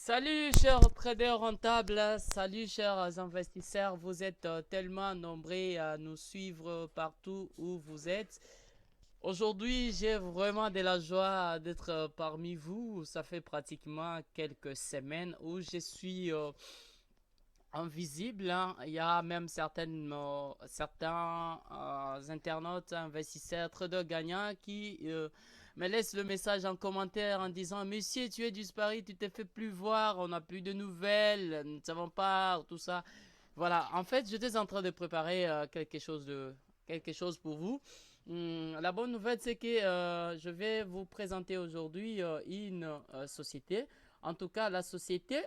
Salut chers traders rentables, salut chers investisseurs, vous êtes tellement nombreux à nous suivre partout où vous êtes. Aujourd'hui, j'ai vraiment de la joie d'être parmi vous. Ça fait pratiquement quelques semaines où je suis invisible, hein. Il y a même certains internautes, investisseurs, traders gagnants qui me laissent le message en commentaire en disant: Monsieur, tu es disparu, tu t'es fait plus voir, on n'a plus de nouvelles, nous ne savons pas, tout ça. Voilà, en fait, j'étais en train de préparer quelque chose pour vous. La bonne nouvelle, c'est que je vais vous présenter aujourd'hui une société. En tout cas, la société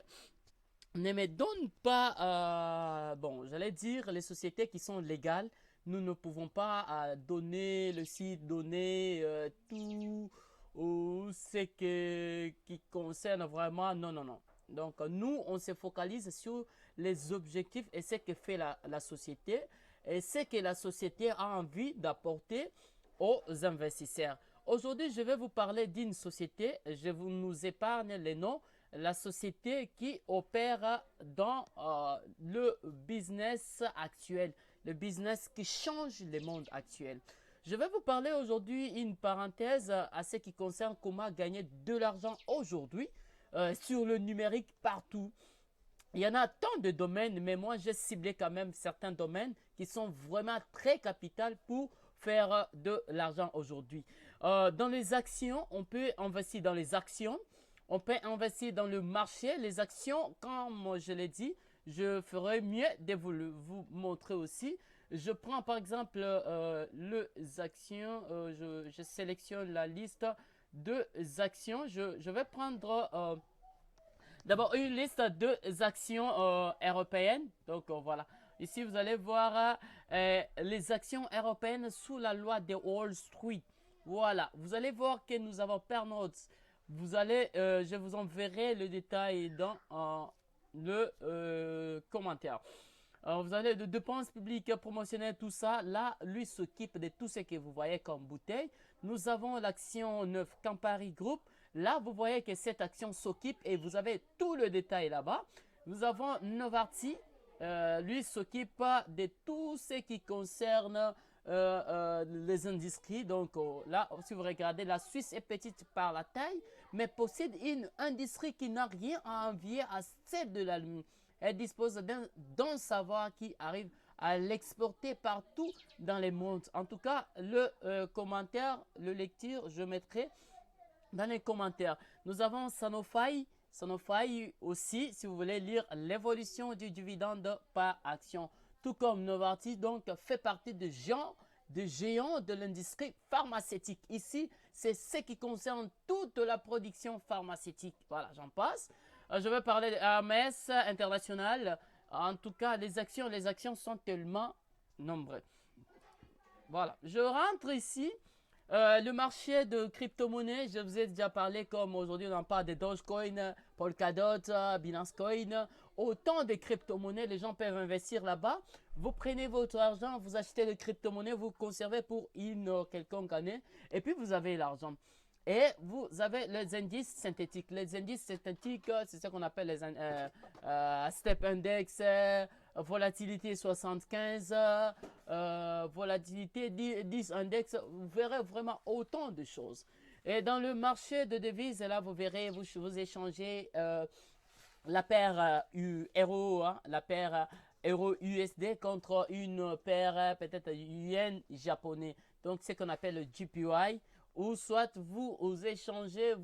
ne me donne pas, bon, j'allais dire les sociétés qui sont légales. Nous ne pouvons pas donner le site, donner tout ce qui concerne vraiment. Non, non, non. Donc, nous, on se focalise sur les objectifs et ce que fait la société et ce que la société a envie d'apporter aux investisseurs. Aujourd'hui, je vais vous parler d'une société. Je vous nous épargne les noms. La société qui opère dans le business actuel, le business qui change le monde actuel. Je vais vous parler aujourd'hui une parenthèse à ce qui concerne comment gagner de l'argent aujourd'hui sur le numérique partout. Il y en a tant de domaines, mais moi j'ai ciblé quand même certains domaines qui sont vraiment très capitaux pour faire de l'argent aujourd'hui. Dans les actions, on peut investir dans les actions. On peut investir dans le marché. Les actions, comme je l'ai dit, je ferai mieux de vous montrer aussi. Je prends par exemple les actions. Je sélectionne la liste de actions. Je vais prendre d'abord une liste de actions européennes. Donc voilà. Ici, vous allez voir les actions européennes sous la loi de Wall Street. Voilà. Vous allez voir que nous avons Pernod. Je vous enverrai le détail dans le commentaire. Alors, vous avez de dépenses publiques, promotionnelles, tout ça. Là, lui s'occupe de tout ce que vous voyez comme bouteille. Nous avons l'action 9 Campari Group. Là, vous voyez que cette action s'occupe et vous avez tout le détail là-bas. Nous avons Novartis. Lui s'occupe de tout ce qui concerne les industries. Donc là, si vous regardez, la Suisse est petite par la taille, mais possède une industrie qui n'a rien à envier à celle de l'Allemagne. Elle dispose d'un savoir qui arrive à l'exporter partout dans le monde. En tout cas, le commentaire, le lecture, je mettrai dans les commentaires. Nous avons Sanofi. Sanofi aussi, si vous voulez lire l'évolution du dividende par action. Tout comme Novartis, donc, fait partie des géants de l'industrie pharmaceutique. Ici, c'est ce qui concerne toute la production pharmaceutique. Voilà, j'en passe. Je vais parler de AMS International. En tout cas, les actions sont tellement nombreuses. Voilà, je rentre ici. Le marché de crypto-monnaies, je vous ai déjà parlé, comme aujourd'hui on en parle de Dogecoin, Polkadot, Binance Coin, autant de crypto-monnaies, les gens peuvent investir là-bas. Vous prenez votre argent, vous achetez de crypto-monnaies, vous conservez pour une quelconque année, et puis vous avez l'argent. Et vous avez les indices synthétiques. Les indices synthétiques, c'est ce qu'on appelle les step index, volatilité 75, volatilité 10 index. Vous verrez vraiment autant de choses. Et dans le marché de devises, là, vous verrez, vous échangez la paire euro, hein, la paire euro USD contre une paire peut-être yen japonais. Donc, c'est ce qu'on appelle le GPY. Ou soit vous échangez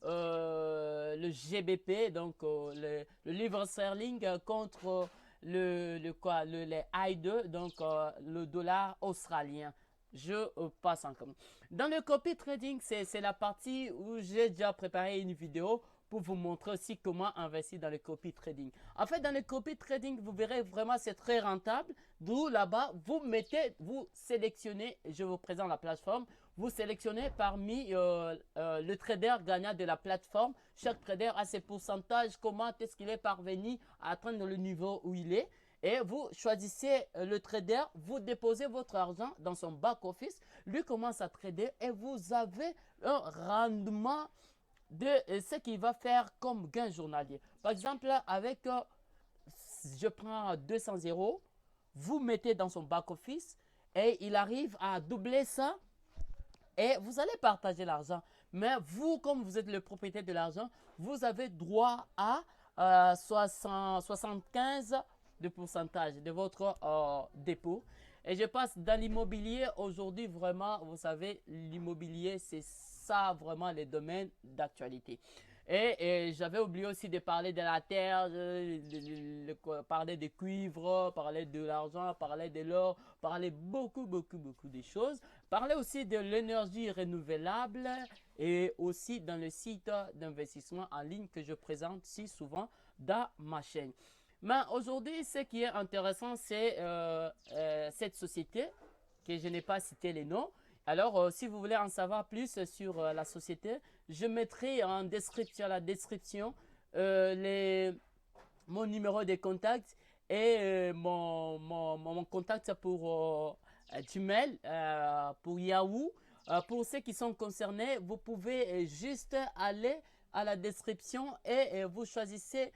le GBP, donc le livre sterling contre les I2, donc le dollar australien. Je passe en commun. Dans le copy trading, c'est la partie où j'ai déjà préparé une vidéo pour vous montrer aussi comment investir dans le copy trading. En fait, dans le copy trading, vous verrez vraiment c'est très rentable. D'où là-bas, vous sélectionnez, je vous présente la plateforme, vous sélectionnez parmi le trader gagnant de la plateforme. Chaque trader a ses pourcentages, comment est-ce qu'il est parvenu à atteindre le niveau où il est. Et vous choisissez le trader, vous déposez votre argent dans son back-office, lui commence à trader et vous avez un rendement de ce qu'il va faire comme gain journalier. Par exemple, avec, je prends 200 euros, vous mettez dans son back-office et il arrive à doubler ça et vous allez partager l'argent. Mais vous, comme vous êtes le propriétaire de l'argent, vous avez droit à 75 de pourcentage de votre dépôt. Et je pense dans l'immobilier, aujourd'hui, vraiment, vous savez, l'immobilier, c'est ça vraiment les domaines d'actualité. Et j'avais oublié aussi de parler de la terre, parler de cuivre, parler de l'argent, parler de l'or, parler beaucoup de choses. Parler aussi de l'énergie renouvelable et aussi dans le site d'investissement en ligne que je présente si souvent dans ma chaîne. Mais aujourd'hui, ce qui est intéressant, c'est cette société que je n'ai pas cité les noms. Alors, si vous voulez en savoir plus sur la société, je mettrai en description, la description mon numéro de contact et mon contact pour Gmail, pour Yahoo. Pour ceux qui sont concernés, vous pouvez juste aller à la description et vous choisissez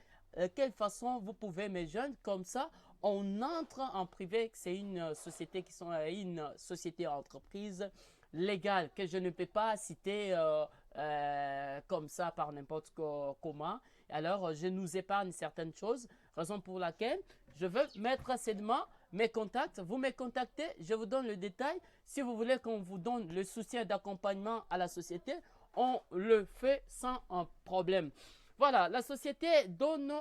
quelle façon vous pouvez me joindre. Comme ça, on entre en privé. C'est une société qui sont une société entreprise légale que je ne peux pas citer comme ça par n'importe comment. Alors, je nous épargne certaines choses, raison pour laquelle je veux mettre seulement mes contacts. Vous me contactez, je vous donne le détail. Si vous voulez qu'on vous donne le soutien d'accompagnement à la société, on le fait sans un problème. Voilà, la société donne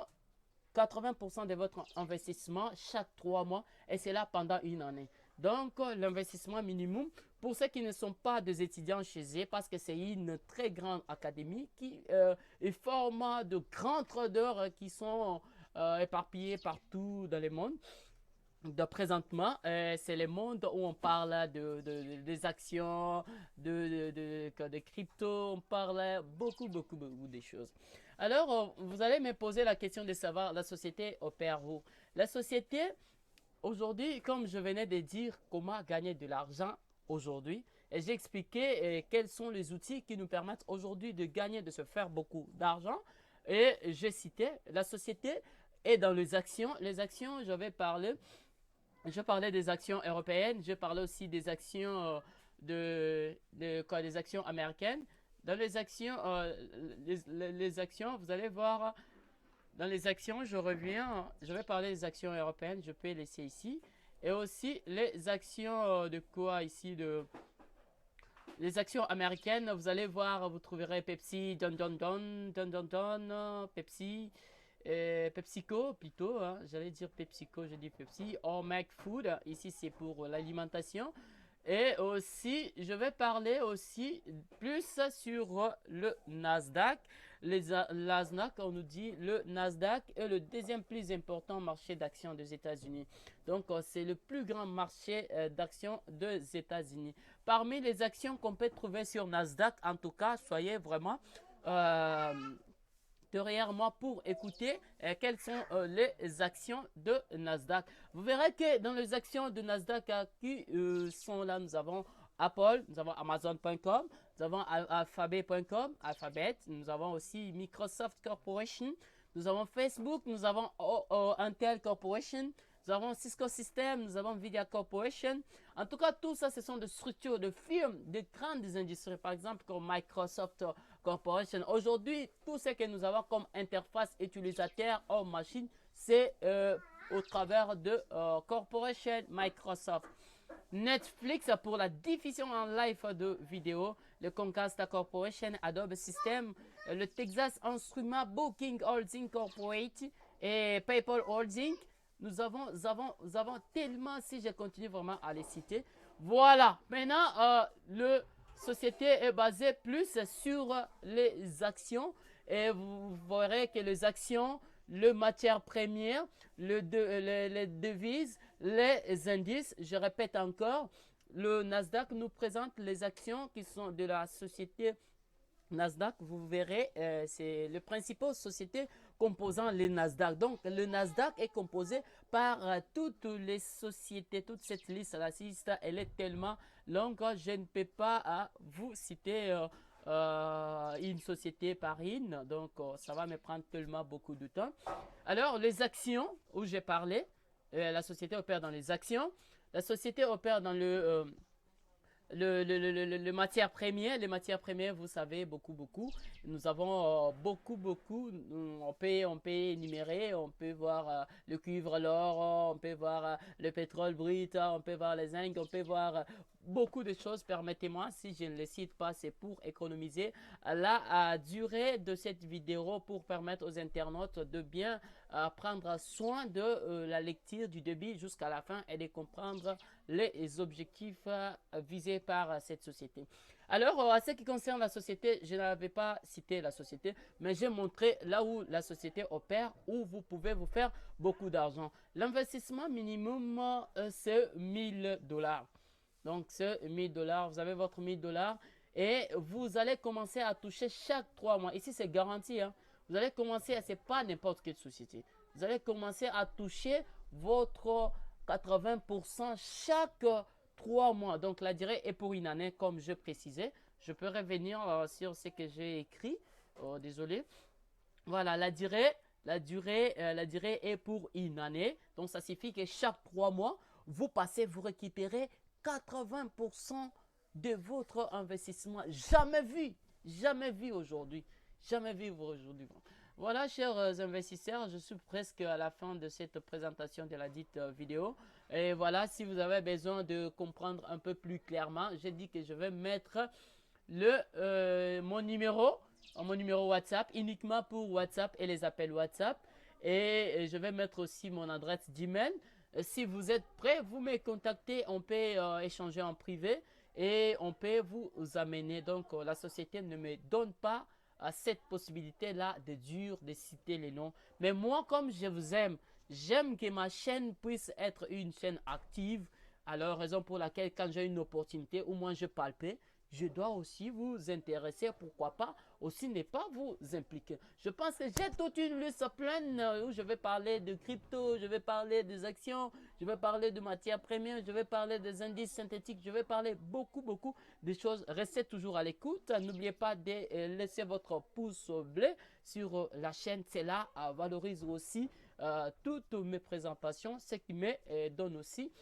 80% de votre investissement chaque 3 mois et c'est là pendant une année. Donc, l'investissement minimum pour ceux qui ne sont pas des étudiants chez eux, parce que c'est une très grande académie qui forme de grands traders qui sont éparpillés partout dans le monde. De présentement, c'est le monde où on parle des actions, de crypto, on parle beaucoup de choses. Alors, vous allez me poser la question de savoir la société opère où? La société, aujourd'hui, comme je venais de dire, comment gagner de l'argent aujourd'hui, et j'ai expliqué quels sont les outils qui nous permettent aujourd'hui de gagner, de se faire beaucoup d'argent. Et j'ai cité, la société est dans les actions. Les actions, je parlais des actions européennes, je parlais aussi des actions des actions américaines. Dans les actions, les actions, vous allez voir, dans les actions, je reviens, je vais parler des actions européennes, je peux les laisser ici. Et aussi les actions de quoi ici, les actions américaines, vous allez voir, vous trouverez Pepsi, Pepsi, PepsiCo plutôt, hein, j'allais dire PepsiCo, je dis Pepsi, or Mac Food, ici c'est pour l'alimentation. Et aussi, je vais parler aussi plus sur le Nasdaq. Nasdaq, on nous dit le Nasdaq est le deuxième plus important marché d'actions des États-Unis. Donc, c'est le plus grand marché d'actions des États-Unis. Parmi les actions qu'on peut trouver sur Nasdaq, en tout cas, soyez vraiment derrière moi pour écouter quelles sont les actions de Nasdaq. Vous verrez que dans les actions de Nasdaq qui sont là, nous avons Apple, nous avons Amazon.com, nous avons Alphabet.com, Alphabet, nous avons aussi Microsoft Corporation, nous avons Facebook, nous avons Intel Corporation, nous avons Cisco Systems, nous avons Nvidia Corporation. En tout cas, tout ça, ce sont des structures, de firmes, de grandes industries, par exemple comme Microsoft Corporation. Aujourd'hui, tout ce que nous avons comme interface utilisateur hors machine, c'est au travers de Corporation Microsoft. Netflix pour la diffusion en live de vidéos, le Comcast Corporation, Adobe System, le Texas Instruments, Booking Holding Corporate et PayPal Holding. Nous avons tellement, si je continue vraiment à les citer. Voilà, maintenant, le société est basée plus sur les actions et vous verrez que les actions, les matières premières, les devises, les indices, je répète encore, le Nasdaq nous présente les actions qui sont de la société Nasdaq. Vous verrez, c'est le principal société composant les Nasdaq. Donc, le Nasdaq est composé par toutes les sociétés, toute cette liste. La liste, elle est tellement longue, je ne peux pas vous citer une société par une. Donc, ça va me prendre tellement beaucoup de temps. Alors, les actions où j'ai parlé, la société opère dans les actions. La société opère dans le matière première, les matières premières, vous savez, beaucoup. Nous avons beaucoup. On peut énumérer, on peut voir le cuivre, l'or, on peut voir le pétrole brut, on peut voir les zinc, on peut voir beaucoup de choses. Permettez-moi, si je ne les cite pas, c'est pour économiser la durée de cette vidéo pour permettre aux internautes de bien prendre soin de la lecture du début jusqu'à la fin et de comprendre les objectifs visés par cette société. Alors, en ce qui concerne la société, je n'avais pas cité la société, mais j'ai montré là où la société opère, où vous pouvez vous faire beaucoup d'argent. L'investissement minimum, c'est 1000 dollars. Donc, c'est 1000 dollars. Vous avez votre 1000 dollars et vous allez commencer à toucher chaque 3 mois. Ici, c'est garanti. Hein. Vous allez commencer, ce n'est pas n'importe quelle société. Vous allez commencer à toucher votre 80% chaque 3 mois. Donc, la durée est pour une année, comme je précisais. Je peux revenir sur ce que j'ai écrit. Oh, désolé. Voilà, la durée est pour une année. Donc, ça signifie que chaque 3 mois, vous récupérez 80% de votre investissement. Jamais vu aujourd'hui. Jamais vu aujourd'hui. Voilà, chers investisseurs, je suis presque à la fin de cette présentation de la dite vidéo. Et voilà, si vous avez besoin de comprendre un peu plus clairement, j'ai dit que je vais mettre mon numéro WhatsApp, uniquement pour WhatsApp et les appels WhatsApp. Et je vais mettre aussi mon adresse d'email. Si vous êtes prêt, vous me contactez, on peut échanger en privé et on peut vous amener. Donc, la société ne me donne pas cette possibilité-là de citer les noms. Mais moi, comme je vous aime, j'aime que ma chaîne puisse être une chaîne active. Alors, raison pour laquelle, quand j'ai une opportunité, au moins je palpe, je dois aussi vous intéresser, pourquoi pas, aussi ne pas vous impliquer. Je pense que j'ai toute une liste pleine où je vais parler de crypto, je vais parler des actions, je vais parler de matières premières, je vais parler des indices synthétiques, je vais parler beaucoup de choses. Restez toujours à l'écoute. N'oubliez pas de laisser votre pouce bleu sur la chaîne. Cela valorise aussi toutes mes présentations, ce qui me donne aussi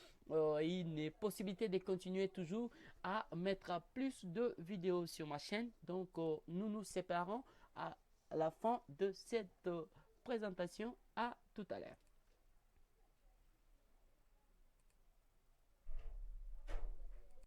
une possibilité de continuer toujours à mettre plus de vidéos sur ma chaîne. Donc, nous nous séparons à la fin de cette présentation. À tout à l'heure.